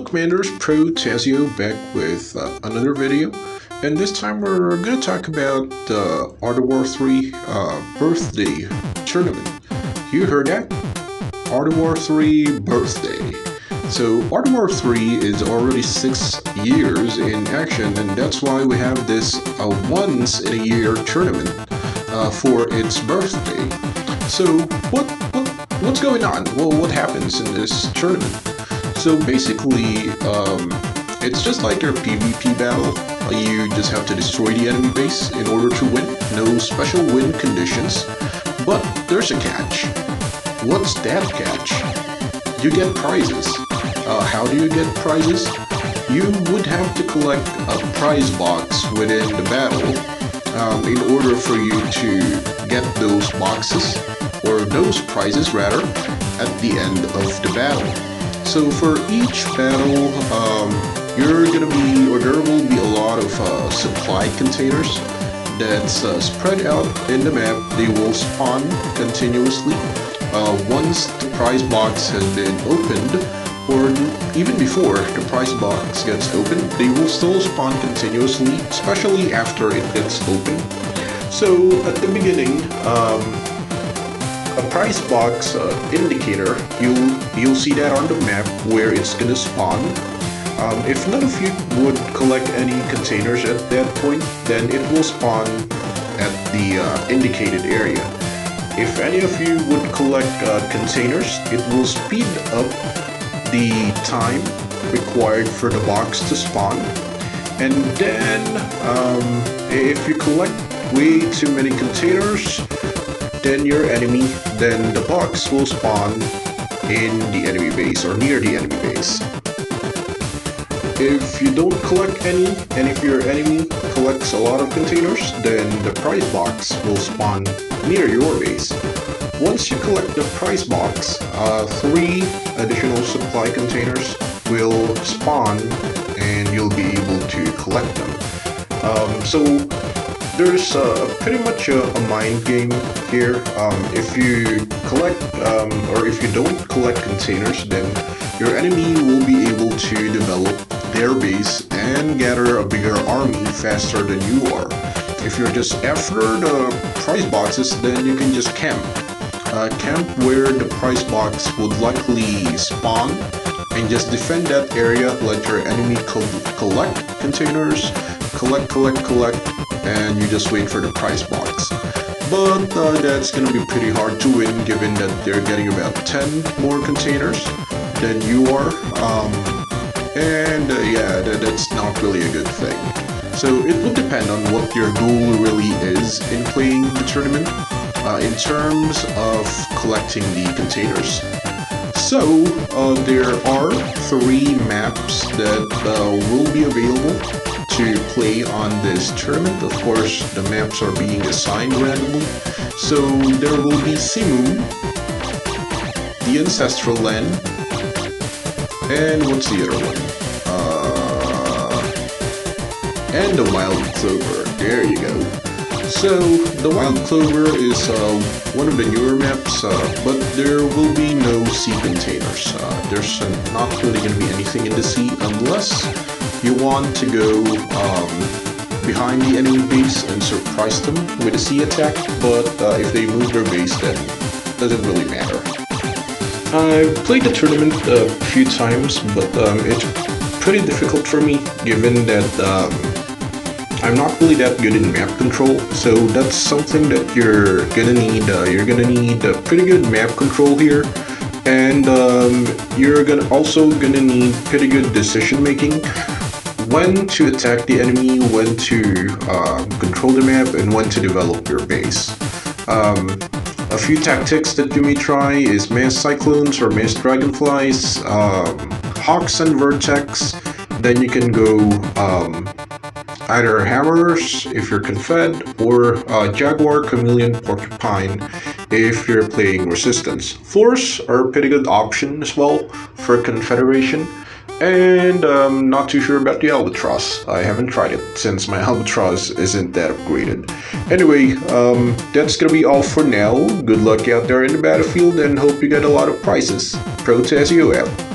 Commanders, Pro-Tah-Zzioh back with another video, and this time we're going to talk about the AOW3 Birthday Tournament. You heard that? AOW3 Birthday. So AOW3 is already 6 years in action, and that's why we have this once in a year tournament for its birthday. So what's going on? Well, what happens in this tournament? So basically, it's just like your PvP battle. You just have to destroy the enemy base in order to win. No special win conditions. But there's a catch. What's that catch? You get prizes. How do you get prizes? You would have to collect a prize box within the battle in order for you to get those boxes, or those prizes rather, at the end of the battle. So for each battle, there will be a lot of supply containers that's spread out in the map. They will spawn continuously. Once the prize box has been opened, or even before the prize box gets opened, they will still spawn continuously, especially after it gets opened. So at the beginning, a prize box indicator, you'll see that on the map where it's gonna spawn. If none of you would collect any containers at that point, then it will spawn at the indicated area. If any of you would collect containers, it will speed up the time required for the box to spawn. And then if you collect way too many containers, then the box will spawn in the enemy base or near the enemy base. If you don't collect any, and if your enemy collects a lot of containers, then the prize box will spawn near your base. Once you collect the prize box, 3 additional supply containers will spawn and you'll be able to collect them. So there's pretty much a mind game here. If you collect or if you don't collect containers, then your enemy will be able to develop their base and gather a bigger army faster than you are. If you're just after the prize boxes, then you can just camp. Camp where the prize box would likely spawn and just defend that area, let your enemy collect containers, collect, and you just wait for the prize box. But that's gonna be pretty hard to win, given that they're getting about 10 more containers than you are. Yeah, that's not really a good thing. So it would depend on what your goal really is in playing the tournament in terms of collecting the containers. So there are 3 maps that will be available to play on this tournament. Of course, the maps are being assigned randomly. So there will be Simu, the Ancestral Land, and what's the other one? And the Wild Clover. There you go. So the Wild Clover is one of the newer maps, but there will be no sea containers. There's not really going to be anything in the sea unless you want to go behind the enemy base and surprise them with a sea attack. But if they move their base, then it doesn't really matter. I've played the tournament a few times, but it's pretty difficult for me, given that I'm not really that good in map control. So that's something that you're gonna need. You're gonna need a pretty good map control here, and you're also gonna need pretty good decision making. When to attack the enemy, when to control the map, and when to develop your base. A few tactics that you may try is mass cyclones or mass dragonflies, hawks and vertex. Then you can go either hammers if you're confed, or jaguar, chameleon, porcupine if you're playing resistance. Force are a pretty good option as well for confederation. And I'm not too sure about the albatross. I haven't tried it since my albatross isn't that upgraded. Anyway, that's gonna be all for now. Good luck out there in the battlefield and hope you get a lot of prizes. Pro-Tah-Zzioh out.